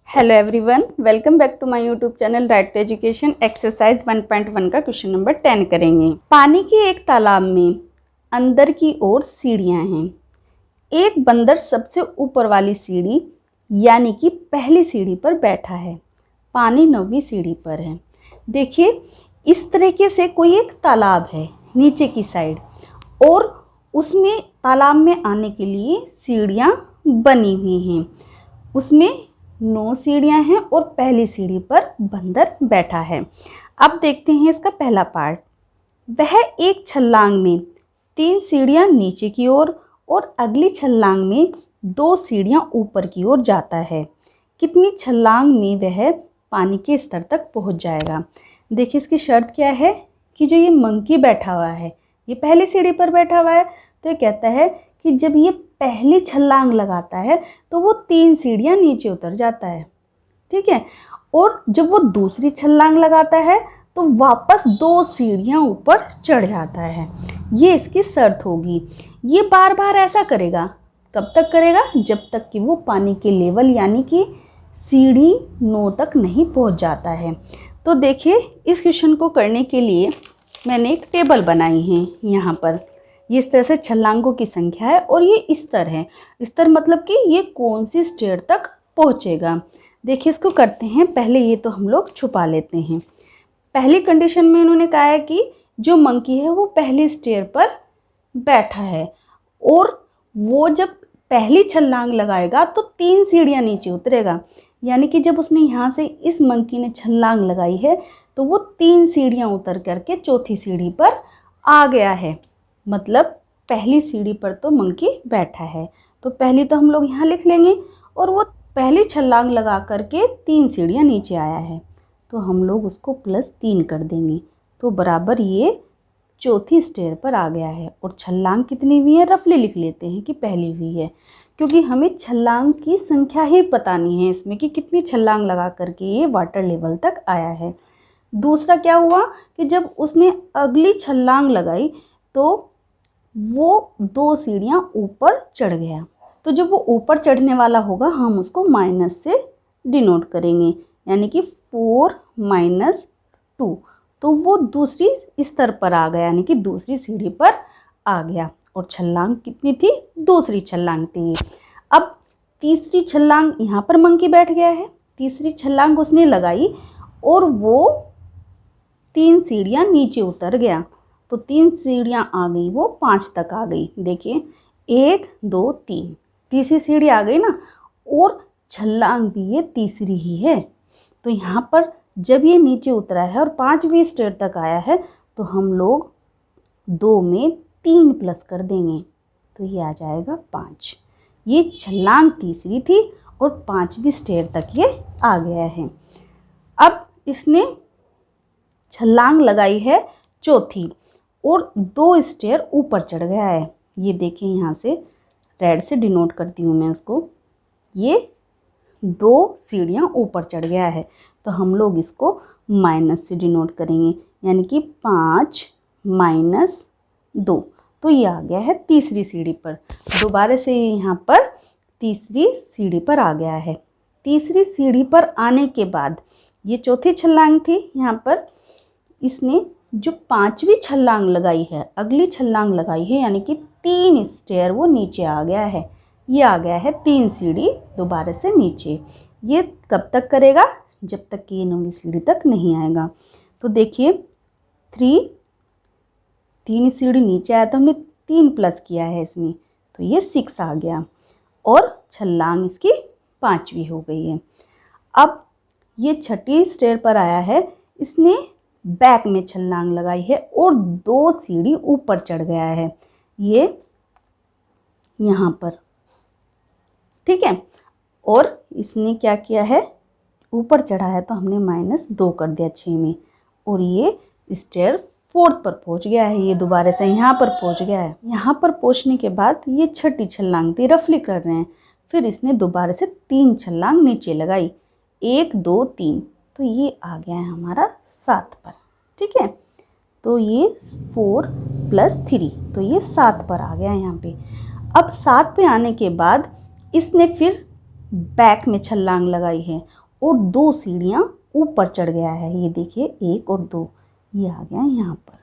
Hello everyone, welcome back to my YouTube channel right to education. Exercise 1.1 का question number 10 करेंगे। पानी के एक तालाब में अंदर की ओर सीढ़ियां हैं। एक बंदर सबसे ऊपर वाली सीढ़ी यानी कि पहली सीढ़ी पर बैठा है। पानी 9वीं सीढ़ी पर है। देखिए, इस तरीके से कोई एक तालाब है नीचे की साइड, और उसमें तालाब में आने के लिए सीढ़ियाँ बनी हुई हैं। उसमें 9 सीढ़ियाँ हैं और पहली सीढ़ी पर बंदर बैठा है। अब देखते हैं इसका पहला पार्ट। वह एक छलांग में 3 सीढ़ियाँ नीचे की ओर और अगली छलांग में 2 सीढ़ियाँ ऊपर की ओर जाता है। कितनी छलांग में वह पानी के स्तर तक पहुंच जाएगा? देखिए, इसकी शर्त क्या है कि जो ये मंकी बैठा हुआ है, ये पहली सीढ़ी पर बैठा हुआ है, तो ये कहता है कि जब ये पहली छलांग लगाता है तो वो 3 सीढ़ियाँ नीचे उतर जाता है, ठीक है। और जब वो दूसरी छलांग लगाता है तो वापस 2 सीढ़ियाँ ऊपर चढ़ जाता है। ये इसकी शर्त होगी। ये बार बार ऐसा करेगा। कब तक करेगा? जब तक कि वो पानी के लेवल यानी कि सीढ़ी 9 तक नहीं पहुंच जाता है। तो देखिए, इस क्वेश्चन को करने के लिए मैंने एक टेबल बनाई है। यहाँ पर ये इस तरह से छलांगों की संख्या है और ये स्तर है। स्तर मतलब कि ये कौन सी स्टेयर तक पहुँचेगा। देखिए, इसको करते हैं। पहले ये तो हम लोग छुपा लेते हैं। पहली कंडीशन में इन्होंने कहा है कि जो मंकी है वो पहली स्टेयर पर बैठा है, और वो जब पहली छलांग लगाएगा तो 3 सीढ़ियाँ नीचे उतरेगा। यानी कि जब उसने यहाँ से, इस मंकी ने छलांग लगाई है, तो वो 3 सीढ़ियाँ उतर करके चौथी सीढ़ी पर आ गया है। मतलब पहली सीढ़ी पर तो मंकी बैठा है, तो पहली तो हम लोग यहाँ लिख लेंगे, और वो पहली छलांग लगा करके 3 सीढ़ियाँ नीचे आया है, तो हम लोग उसको +3 कर देंगे, तो बराबर ये चौथी स्टेयर पर आ गया है। और छलांग कितनी हुई है रफली लिख लेते हैं कि पहली हुई है, क्योंकि हमें छलांग की संख्या ही बतानी है इसमें कि कितनी छलांग लगा करके ये वाटर लेवल तक आया है। दूसरा क्या हुआ कि जब उसने अगली छलांग लगाई तो वो 2 सीढ़ियाँ ऊपर चढ़ गया। तो जब वो ऊपर चढ़ने वाला होगा हम उसको माइनस से डिनोट करेंगे, यानी कि 4 - 2, तो वो दूसरी स्तर पर आ गया, यानी कि दूसरी सीढ़ी पर आ गया। और छलांग कितनी थी? दूसरी छलांग थी। अब तीसरी छलांग, यहाँ पर मंकी बैठ गया है, तीसरी छलांग उसने लगाई और वो 3 सीढ़ियाँ नीचे उतर गया, तो 3 सीढ़ियाँ आ गई, वो 5 तक आ गई। देखिए, 1 2 3, तीसरी सीढ़ी आ गई ना, और छलांग भी ये तीसरी ही है। तो यहाँ पर जब ये नीचे उतरा है और 5वीं स्टेयर तक आया है, तो हम लोग 2 में 3 प्लस कर देंगे, तो ये आ जाएगा 5। ये छलांग तीसरी थी और 5वीं स्टेयर तक ये आ गया है। अब इसने छलांग लगाई है चौथी और 2 स्टेयर ऊपर चढ़ गया है। ये देखिए, यहाँ से रेड से डिनोट करती हूँ मैं उसको। ये 2 सीढ़ियाँ ऊपर चढ़ गया है, तो हम लोग इसको माइनस से डिनोट करेंगे, यानी कि 5 - 2, तो ये आ गया है तीसरी सीढ़ी पर। दोबारा से यहाँ पर तीसरी सीढ़ी पर आ गया है। तीसरी सीढ़ी पर आने के बाद ये चौथी छलांग थी, यहाँ पर इसने जो 5वीं छलांग लगाई है, अगली छलांग लगाई है, यानी कि 3 स्टेयर वो नीचे आ गया है। ये आ गया है 3 सीढ़ी दोबारा से नीचे। ये कब तक करेगा? जब तक कि ये 9वीं सीढ़ी तक नहीं आएगा। तो देखिए, 3 सीढ़ी नीचे आया तो हमने 3 प्लस किया है इसमें, तो ये 6 आ गया, और छलांग इसकी 5वीं हो गई है। अब ये छठी स्टेयर पर आया है, इसने बैक में छलांग लगाई है और 2 सीढ़ी ऊपर चढ़ गया है, ये यहाँ पर, ठीक है। और इसने क्या किया है? ऊपर चढ़ा है तो हमने -2 कर दिया 6 में, और ये स्टेयर 4th पर पहुँच गया है। ये दोबारा से यहाँ पर पहुँच गया है। यहाँ पर पहुँचने के बाद ये छठी छलांग थी, रफली कर रहे हैं। फिर इसने दोबारा से 3 छलांग नीचे लगाई, 1 2 3, तो ये आ गया है हमारा 7 पर, ठीक है। तो ये 4 + 3, तो ये 7 पर आ गया यहाँ पे। अब 7 पे आने के बाद इसने फिर बैक में छलांग लगाई है और 2 सीढ़ियाँ ऊपर चढ़ गया है। ये देखिए 1 और 2 ये आ गया यहाँ पर।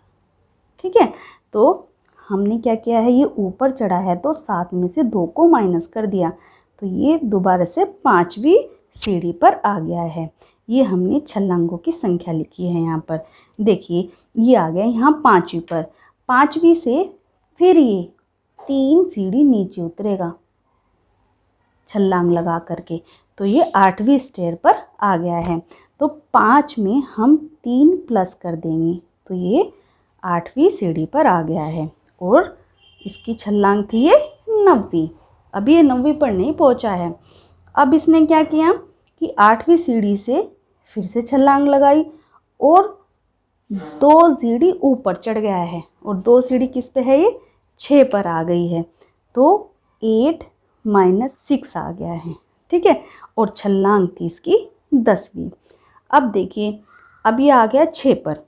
ठीक है, तो हमने क्या किया है, ये ऊपर चढ़ा है तो 7 में से 2 को माइनस कर दिया, तो ये दोबारा से 5वीं सीढ़ी पर आ गया है। ये हमने छलांगों की संख्या लिखी है यहाँ पर। देखिए ये आ गया यहाँ 5वीं पर। 5वीं से फिर ये 3 सीढ़ी नीचे उतरेगा छलांग लगा करके, तो ये 8वीं स्टेयर पर आ गया है। तो 5 में हम 3 प्लस कर देंगे तो ये 8वीं सीढ़ी पर आ गया है। और इसकी छलांग थी ये 9वीं। अभी ये 9वीं पर नहीं पहुंचा है। अब इसने क्या किया कि 8वीं सीढ़ी से फिर से छलांग लगाई और 2 सीढ़ी ऊपर चढ़ गया है। और 2 सीढ़ी किस पे है, ये 6 पर आ गई है, तो 8 - 6 आ गया है। ठीक है, और छलांग थी इसकी 10वीं। अब देखिए अब ये आ गया 6 पर।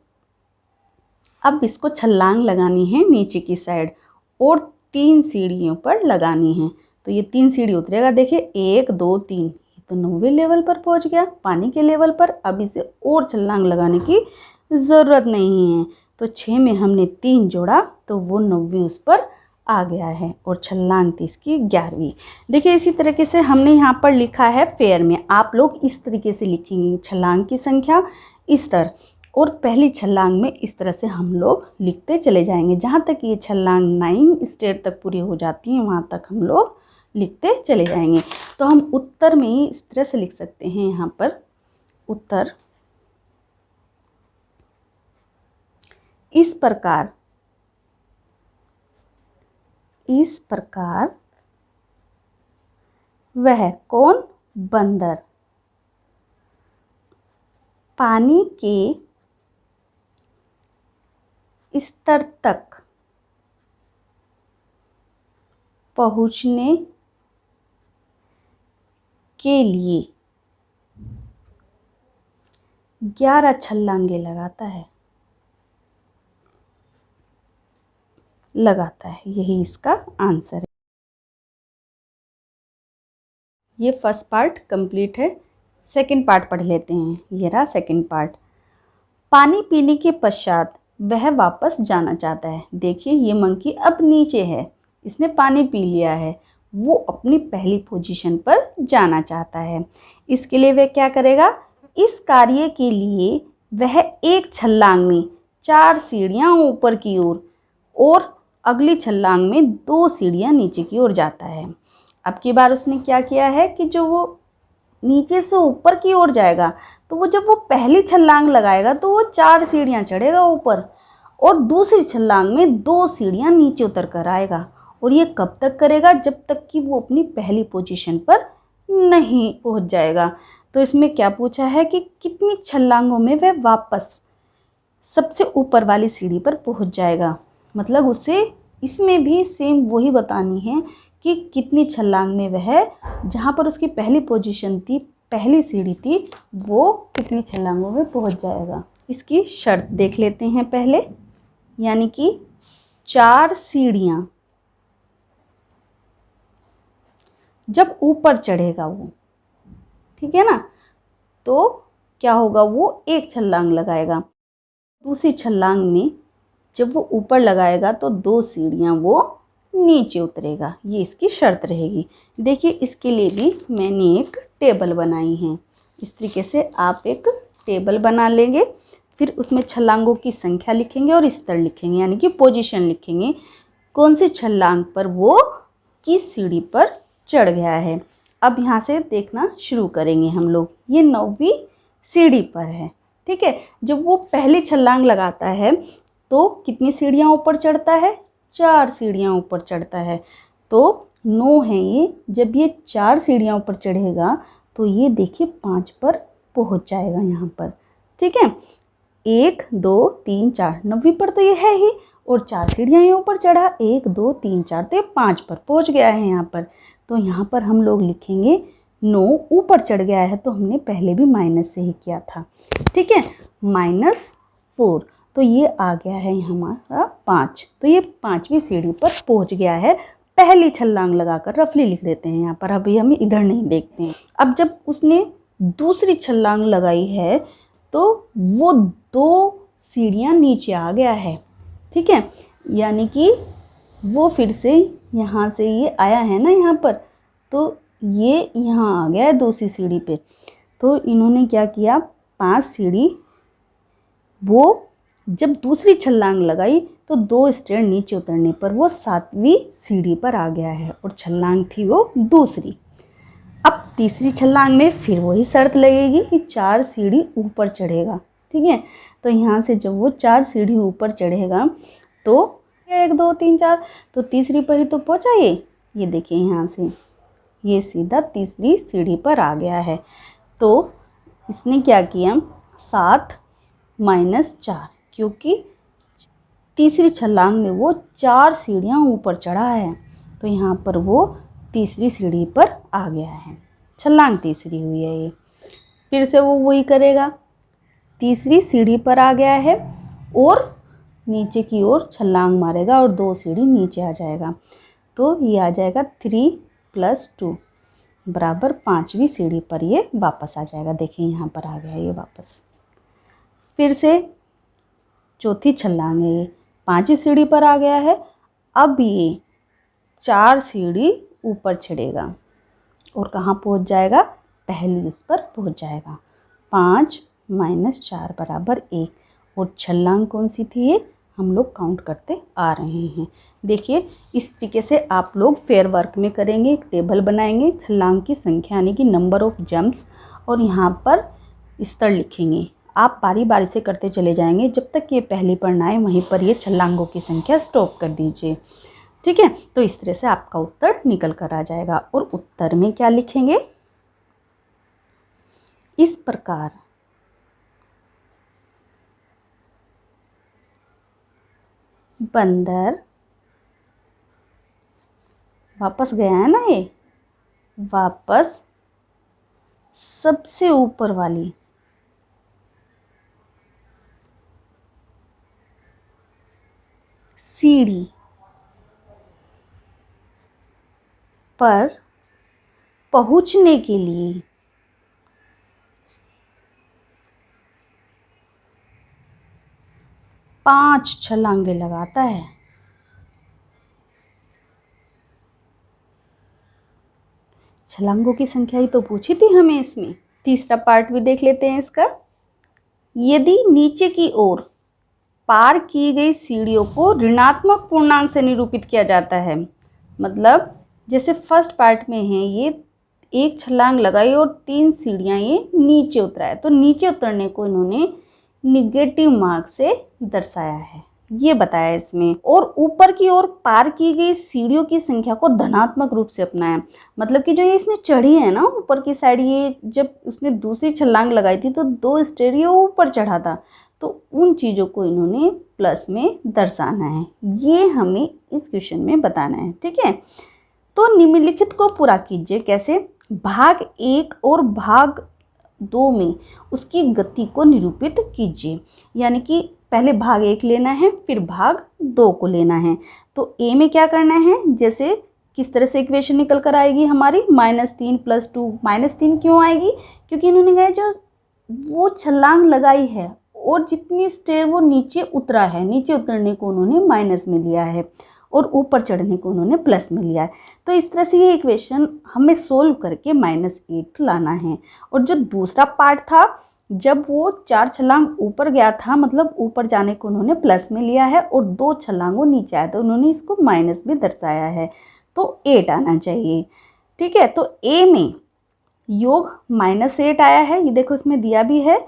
अब इसको छलांग लगानी है नीचे की साइड और 3 सीढ़ियों पर लगानी है। तो ये 3 सीढ़ी उतरेगा। देखिए 1 2 3, ये तो 9वें लेवल पर पहुंच गया, पानी के लेवल पर। अब इसे और छलांग लगाने की ज़रूरत नहीं है। तो 6 में हमने 3 जोड़ा तो वो 9वीं उस पर आ गया है और छलांग थी इसकी 11वीं। देखिए इसी तरीके से हमने यहाँ पर लिखा है पेयर में। आप लोग इस तरीके से लिखेंगे छलांग की संख्या इस तरह, और पहली छलांग में इस तरह से हम लोग लिखते चले जाएंगे। जहाँ तक ये छलांग 9 स्टेयर तक पूरी हो जाती है वहाँ तक हम लोग लिखते चले जाएंगे। तो हम उत्तर में ही इस तरह से लिख सकते हैं। यहाँ पर उत्तर इस प्रकार वह कौन बंदर पानी के स्तर तक पहुँचने के लिए 11 छलांगे लगाता है। यही इसका आंसर है। ये फर्स्ट पार्ट कंप्लीट है। सेकंड पार्ट पढ़ लेते हैं। ये रहा सेकंड पार्ट। पानी पीने के पश्चात वह वापस जाना चाहता है। देखिए ये मंकी अब नीचे है, इसने पानी पी लिया है, वो अपनी पहली पोजीशन पर जाना चाहता है। इसके लिए वह क्या करेगा, इस कार्य के लिए वह एक छलांग में 4 सीढ़ियाँ ऊपर की ओर और अगली छलांग में 2 सीढ़ियाँ नीचे की ओर जाता है। अब की बार उसने क्या किया है कि जो वो नीचे से ऊपर की ओर जाएगा तो वो जब वो पहली छलांग लगाएगा तो वो 4 सीढ़ियाँ चढ़ेगा ऊपर और दूसरी छलांग में 2 सीढ़ियाँ नीचे उतर कर आएगा। और ये कब तक करेगा, जब तक कि वो अपनी पहली पोजीशन पर नहीं पहुंच जाएगा। तो इसमें क्या पूछा है कि कितनी छलांगों में वह वापस सबसे ऊपर वाली सीढ़ी पर पहुंच जाएगा। मतलब उसे इसमें भी सेम वही बतानी है कि कितनी छलांग में वह जहाँ पर उसकी पहली पोजीशन थी, पहली सीढ़ी थी, वो कितनी छलांगों में पहुंच जाएगा। इसकी शर्त देख लेते हैं पहले, यानी कि 4 सीढ़ियाँ जब ऊपर चढ़ेगा वो, ठीक है ना, तो क्या होगा, वो एक छलांग लगाएगा। दूसरी छलांग में जब वो ऊपर लगाएगा तो 2 सीढ़ियाँ वो नीचे उतरेगा। ये इसकी शर्त रहेगी। देखिए इसके लिए भी मैंने एक टेबल बनाई है। इस तरीके से आप एक टेबल बना लेंगे, फिर उसमें छलांगों की संख्या लिखेंगे और स्तर लिखेंगे, यानी कि पोजीशन लिखेंगे, कौन सी छलांग पर वो किस सीढ़ी पर चढ़ गया है। अब यहाँ से देखना शुरू करेंगे हम लोग। ये 9वीं सीढ़ी पर है, ठीक है। जब वो पहली छलांग लगाता है तो कितनी सीढ़ियाँ ऊपर चढ़ता है, 4 सीढ़ियाँ ऊपर चढ़ता है। तो 9 है ये, जब ये 4 सीढ़ियाँ ऊपर चढ़ेगा तो ये देखिए 5 पर पहुँच जाएगा यहाँ पर, ठीक है। 1 2 3 4, 9वीं पर तो ये है ही, और 4 सीढ़ियाँ ये ऊपर चढ़ा, 1 2 3 4, तो ये 5 पर पहुँच गया है यहाँ पर। तो यहाँ पर हम लोग लिखेंगे 9 ऊपर चढ़ गया है, तो हमने पहले भी माइनस से ही किया था, ठीक है, -4, तो ये आ गया है हमारा 5। तो ये 5वीं सीढ़ी पर पहुँच गया है पहली छलांग लगाकर रफली लिख देते हैं यहाँ पर, अभी हम इधर नहीं देखते हैं। अब जब उसने दूसरी छलांग लगाई है तो वो 2 सीढ़ियाँ नीचे आ गया है, ठीक है, यानी कि वो फिर से यहाँ से ये आया है ना यहाँ पर, तो ये यहाँ आ गया है दूसरी सीढ़ी पे। तो इन्होंने क्या किया, 5 सीढ़ी, वो जब दूसरी छलांग लगाई तो 2 स्टेयर नीचे उतरने पर वो 7वीं सीढ़ी पर आ गया है और छलांग थी वो दूसरी। अब तीसरी छलांग में फिर वही शर्त लगेगी कि 4 सीढ़ी ऊपर चढ़ेगा, ठीक है। तो यहाँ से जब वो 4 सीढ़ी ऊपर चढ़ेगा तो 1 2 3 4, तो तीसरी पर ही तो पहुँचा ये देखिए यहाँ से ये सीधा तीसरी सीढ़ी पर आ गया है। तो इसने क्या किया, 7 - 4, क्योंकि तीसरी छलांग में वो 4 सीढ़ियाँ ऊपर चढ़ा है, तो यहाँ पर वो तीसरी सीढ़ी पर आ गया है, छलांग तीसरी हुई है ये। फिर से वो वही करेगा, तीसरी सीढ़ी पर आ गया है और नीचे की ओर छलांग मारेगा और 2 सीढ़ी नीचे आ जाएगा, तो ये आ जाएगा 3 + 2 बराबर 5वीं सीढ़ी पर ये वापस आ जाएगा। देखिए यहाँ पर आ गया ये वापस। फिर से चौथी छलांग है, ये 5वीं सीढ़ी पर आ गया है। अब ये 4 सीढ़ी ऊपर चढ़ेगा और कहाँ पहुँच जाएगा, पहली उस पर पहुँच जाएगा। 5 - 4 बराबर 1, और छलांग कौन सी थी ये हम लोग काउंट करते आ रहे हैं। देखिए इस तरीके से आप लोग फेयर वर्क में करेंगे, एक टेबल बनाएंगे, छलांग की संख्या यानी कि नंबर ऑफ जंप्स, और यहाँ पर स्तर लिखेंगे। आप बारी बारी से करते चले जाएंगे जब तक ये पहली पर ना आए, वहीं पर ये छलांगों की संख्या स्टॉप कर दीजिए, ठीक है। तो इस तरह से आपका उत्तर निकल कर आ जाएगा। और उत्तर में क्या लिखेंगे, इस प्रकार बंदर वापस गया है ना, ये वापस सबसे ऊपर वाली सीढ़ी पर पहुंचने के लिए 5 छलांगे लगाता है। छलांगों की संख्या ही तो पूछी थी हमें इसमें। तीसरा पार्ट भी देख लेते हैं इसका। यदि नीचे की ओर पार की गई सीढ़ियों को ऋणात्मक पूर्णांक से निरूपित किया जाता है, मतलब जैसे फर्स्ट पार्ट में है ये 1 छलांग लगाई और 3 सीढ़ियाँ ये नीचे उतरा है, तो नीचे उतरने को इन्होंने निगेटिव मार्क से दर्शाया है, ये बताया इसमें। और ऊपर की ओर पार की गई सीढ़ियों की संख्या को धनात्मक रूप से अपनाया, मतलब कि जो ये इसने चढ़ी है ना ऊपर की साइड, ये जब उसने दूसरी छलांग लगाई थी तो 2 स्टेयर ये ऊपर चढ़ा था, तो उन चीज़ों को इन्होंने प्लस में दर्शाना है, ये हमें इस क्वेश्चन में बताना है, ठीक है। तो निम्नलिखित को पूरा कीजिए। कैसे, भाग 1 और भाग 2 में उसकी गति को निरूपित कीजिए, यानी कि पहले भाग 1 लेना है फिर भाग 2 को लेना है। तो ए में क्या करना है, जैसे किस तरह से इक्वेशन निकल कर आएगी हमारी, -3 + 2, -3 क्यों आएगी, क्योंकि इन्होंने कहा जो वो छलांग लगाई है और जितनी स्टेयर वो नीचे उतरा है, नीचे उतरने को उन्होंने माइनस में लिया है और ऊपर चढ़ने को उन्होंने प्लस में लिया है। तो इस तरह से ये इक्वेशन हमें सोल्व करके -8 लाना है। और जो दूसरा पार्ट था, जब वो 4 छलांग ऊपर गया था, मतलब ऊपर जाने को उन्होंने प्लस में लिया है और 2 छलांग वो नीचे आया, तो उन्होंने इसको माइनस में दर्शाया है, तो 8 आना चाहिए, ठीक है। तो ए में योग -8 आया है, ये देखो इसमें दिया भी है,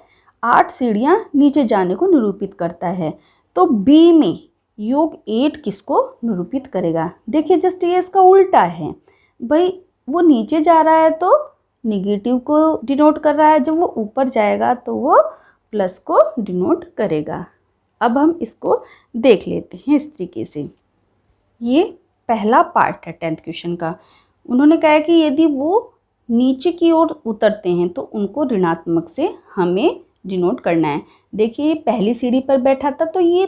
8 सीढ़ियाँ नीचे जाने को निरूपित करता है। तो बी में योग 8 किसको निरूपित करेगा, देखिए जस्ट ये इसका उल्टा है भाई, वो नीचे जा रहा है तो निगेटिव को डिनोट कर रहा है, जब वो ऊपर जाएगा तो वो प्लस को डिनोट करेगा। अब हम इसको देख लेते हैं इस तरीके से। ये पहला पार्ट है 10th क्वेश्चन का। उन्होंने कहा है कि यदि वो नीचे की ओर उतरते हैं तो उनको ऋणात्मक से हमें डिनोट करना है। देखिए पहली सीढ़ी पर बैठा था तो ये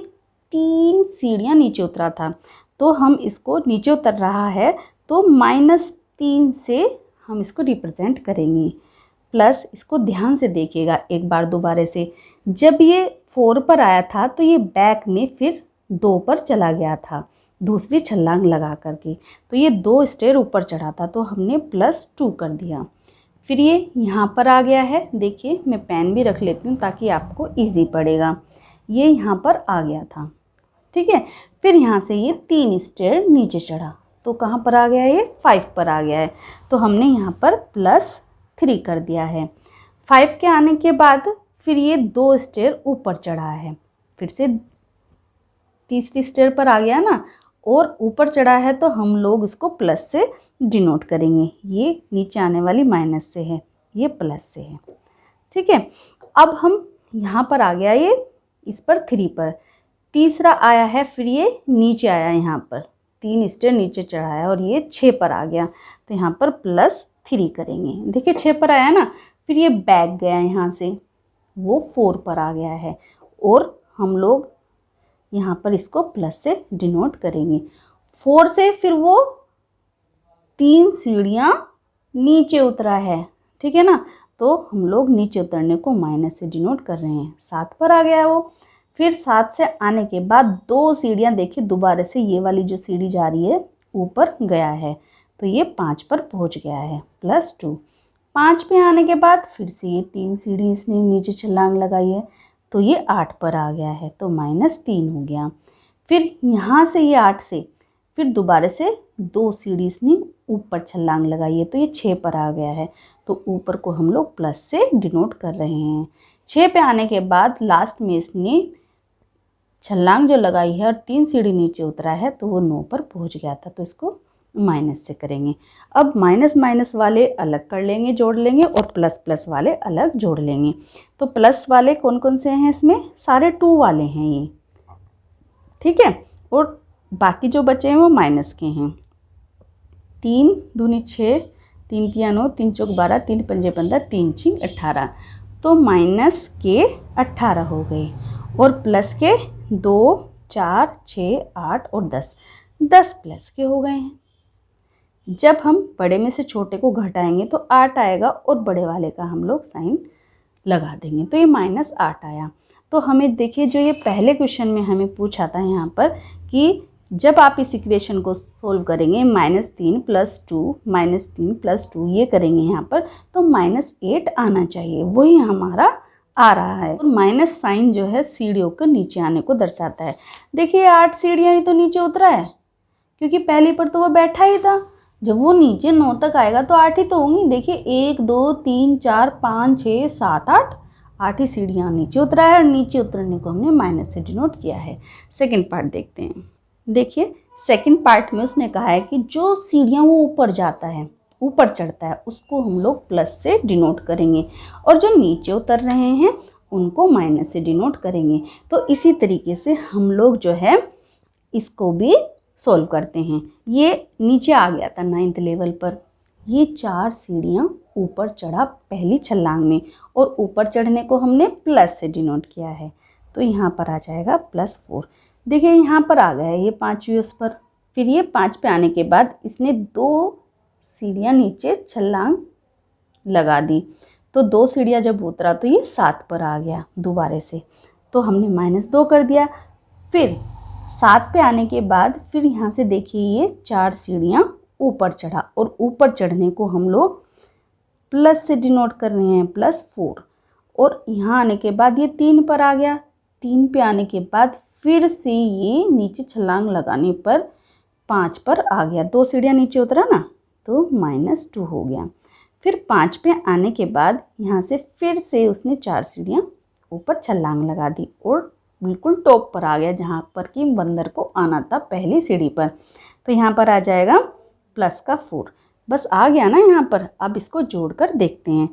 3 सीढ़ियाँ नीचे उतरा था, तो हम इसको नीचे उतर रहा है तो -3 से हम इसको रिप्रेजेंट करेंगे। प्लस इसको ध्यान से देखिएगा एक बार दोबारा से, जब ये 4 पर आया था तो ये बैक में फिर 2 पर चला गया था दूसरी छलांग लगा करके, तो ये 2 स्टेयर ऊपर चढ़ा था तो हमने +2 कर दिया। फिर ये यहाँ पर आ गया है, देखिए मैं पेन भी रख लेती हूँ ताकि आपको इजी पड़ेगा। ये यहाँ पर आ गया था, ठीक है। फिर यहाँ से ये 3 स्टेयर नीचे चढ़ा तो कहाँ पर आ गया, ये 5 पर आ गया है, तो हमने यहाँ पर +3 कर दिया है। 5 के आने के बाद फिर ये 2 स्टेयर ऊपर चढ़ा है, फिर से तीसरी स्टेयर पर आ गया ना, और ऊपर चढ़ा है तो हम लोग इसको प्लस से डिनोट करेंगे। ये नीचे आने वाली माइनस से है, ये प्लस से है, ठीक है। अब हम यहाँ पर आ गया ये इस पर 3 पर, तीसरा आया है, फिर ये नीचे आया, यहाँ पर 3 स्टेयर नीचे चढ़ा है और ये 6 पर आ गया तो यहाँ पर +3 करेंगे। देखिए 6 पर आया ना, फिर ये बैक गया यहाँ से, वो 4 पर आ गया है और हम लोग यहाँ पर इसको प्लस से डिनोट करेंगे। 4 से फिर वो 3 सीढ़ियाँ नीचे उतरा है, ठीक है ना, तो हम लोग नीचे उतरने को माइनस से डिनोट कर रहे हैं। 7 पर आ गया वो, फिर 7 से आने के बाद 2 सीढ़ियाँ, देखिए दोबारा से ये वाली जो सीढ़ी जा रही है ऊपर गया है तो ये 5 पर पहुँच गया है +2। 5 पे आने के बाद फिर से ये 3 सीढ़ी इसने नीचे छलांग लगाई है तो ये 8 पर आ गया है तो -3 हो गया। फिर यहाँ से ये 8 से फिर दोबारा से 2 सीढ़ी इसने ऊपर छलांग लगाई है तो ये 6 पर आ गया है, तो ऊपर को हम लोग प्लस से डिनोट कर रहे हैं। 6 पे आने के बाद लास्ट में इसने छलांग जो लगाई है और 3 सीढ़ी नीचे उतरा है तो वो 9 पर पहुँच गया था, तो इसको माइनस से करेंगे। अब माइनस माइनस वाले अलग कर लेंगे, जोड़ लेंगे, और प्लस प्लस वाले अलग जोड़ लेंगे। तो प्लस वाले कौन कौन से हैं इसमें, सारे 2 वाले हैं ये, ठीक है, और बाकी जो बचे हैं वो माइनस के हैं। 3 दूनी 6, 3 तिया 9, 3 चौक 12, 3 पंजे 15, 3 छिंग 18, तो माइनस के 18 हो गए और प्लस के 2, 4, 6, 8 और 10 प्लस के हो गए हैं। जब हम बड़े में से छोटे को घटाएंगे तो 8 आएगा और बड़े वाले का हम लोग साइन लगा देंगे, तो ये -8 आया। तो हमें देखिए जो ये पहले क्वेश्चन में हमें पूछा था यहाँ पर कि जब आप इस इक्वेशन को सोल्व करेंगे -3 + 2 -3 + 2 ये करेंगे यहाँ पर तो -8 आना चाहिए, वही हमारा आ रहा है। और माइनस साइन जो है सीढ़ियों को नीचे आने को दर्शाता है। देखिए 8 सीढ़ियाँ ही तो नीचे उतरा है क्योंकि पहली पर तो वो बैठा ही था, जब वो नीचे 9 तक आएगा तो 8 ही तो होंगी। देखिए 1 2 3 4 5 6 7 8 ही सीढ़ियाँ नीचे उतरा है और नीचे उतरने को हमने माइनस से डिनोट किया है। सेकंड पार्ट देखते हैं। देखिए सेकंड पार्ट में उसने कहा है कि जो सीढ़ियाँ वो ऊपर जाता है, ऊपर चढ़ता है, उसको हम लोग प्लस से डिनोट करेंगे और जो नीचे उतर रहे हैं उनको माइनस से डिनोट करेंगे। तो इसी तरीके से हम लोग जो है इसको भी सोल्व करते हैं। ये नीचे आ गया था 9th लेवल पर, ये 4 सीढ़ियाँ ऊपर चढ़ा पहली छलांग में और ऊपर चढ़ने को हमने प्लस से डिनोट किया है, तो यहाँ पर आ जाएगा +4। देखिए यहाँ पर आ गया है ये 5वीं उस पर, फिर ये 5 पे आने के बाद इसने 2 सीढ़ियाँ नीचे छलांग लगा दी, तो 2 सीढ़ियाँ जब उतरा तो ये 7 पर आ गया दोबारे से, तो हमने -2 कर दिया। फिर 7 पे आने के बाद फिर यहाँ से देखिए ये 4 सीढ़ियाँ ऊपर चढ़ा और ऊपर चढ़ने को हम लोग प्लस से डिनोट कर रहे हैं +4, और यहाँ आने के बाद ये 3 पर आ गया। 3 पे आने के बाद फिर से ये नीचे छलांग लगाने पर 5 पर आ गया, 2 सीढ़ियाँ नीचे उतरा ना तो -2 हो गया। फिर 5 पे आने के बाद यहाँ से फिर से उसने 4 सीढ़ियाँ ऊपर छलांग लगा दी और बिल्कुल टॉप पर आ गया जहाँ पर कि बंदर को आना था पहली सीढ़ी पर, तो यहाँ पर आ जाएगा +4। बस आ गया ना यहाँ पर। अब इसको जोड़कर देखते हैं,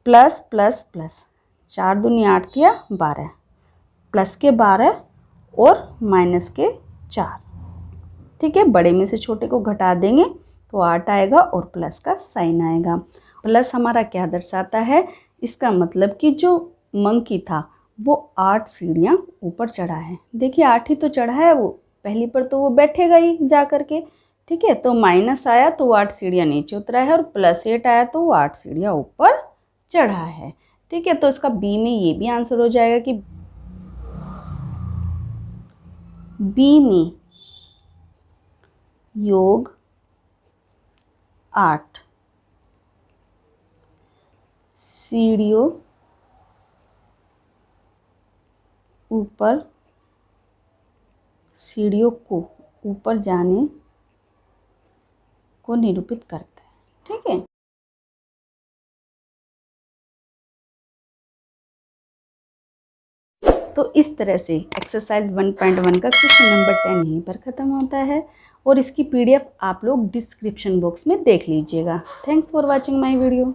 प्लस प्लस प्लस 4 दूनी 8 दिया 12, प्लस के 12 और माइनस के 4, ठीक है। बड़े में से छोटे को घटा देंगे तो 8 आएगा और प्लस का साइन आएगा। प्लस हमारा क्या दर्शाता है, इसका मतलब कि जो मंकी था वो 8 सीढ़ियाँ ऊपर चढ़ा है। देखिए 8 ही तो चढ़ा है वो, पहली पर तो वो बैठेगा ही जा करके, ठीक है। तो माइनस आया तो वो 8 सीढ़ियाँ नीचे उतरा है, और +8 आया तो वो 8 सीढ़ियाँ ऊपर चढ़ा है, ठीक है। तो इसका बी में ये भी आंसर हो जाएगा कि बी में योग 8 सीढ़ियों को ऊपर जाने को निरूपित करता है, ठीक है। तो इस तरह से एक्सरसाइज 1.1 का क्वेश्चन नंबर 10 यहीं पर ख़त्म होता है, और इसकी PDF आप लोग डिस्क्रिप्शन बॉक्स में देख लीजिएगा। Thanks for watching my video.